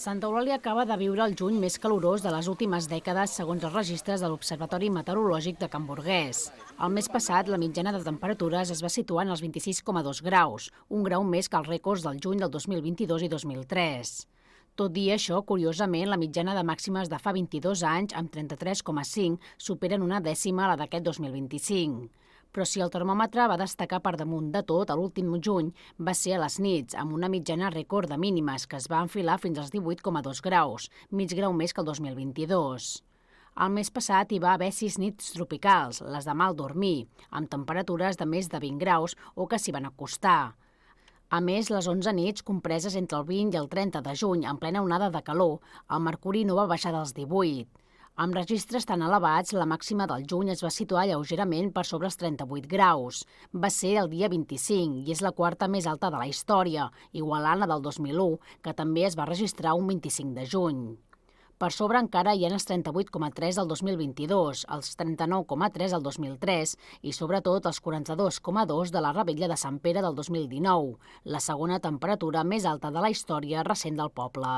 Santa Eulàlia acaba de viure el juny més calorós de les últimes dècades segons els registres de l'Observatori Meteorològic de Can Burguès. El mes passat, la mitjana de temperatures es va situar en els 26,2 graus, un grau més que els rècords del juny del 2022 i 2003. Tot dir això, curiosament, la mitjana de màximes de fa 22 anys, amb 33,5, superen una dècima a la d'aquest 2025. Però si el termòmetre va destacar per damunt de tot a l'últim juny, va ser a les nits, amb una mitjana rècord de mínimes que es va enfilar fins als 18,2 graus, mig grau més que el 2022. El mes passat hi va haver 6 nits tropicals, les de mal dormir, amb temperatures de més de 20 graus o que s'hi van acostar. A més, les 11 nits compreses entre el 20 i el 30 de juny, en plena onada de calor, el mercuri no va baixar dels 18. Amb registres tan elevats, la màxima del juny es va situar lleugerament per sobre els 38 graus. Va ser el dia 25 i és la quarta més alta de la història, igualant la del 2001, que també es va registrar un 25 de juny. Per sobre encara hi ha els 38,3 del 2022, els 39,3 del 2003 i sobretot els 42,2 de la Revetlla de Sant Pere del 2019, la segona temperatura més alta de la història recent del poble.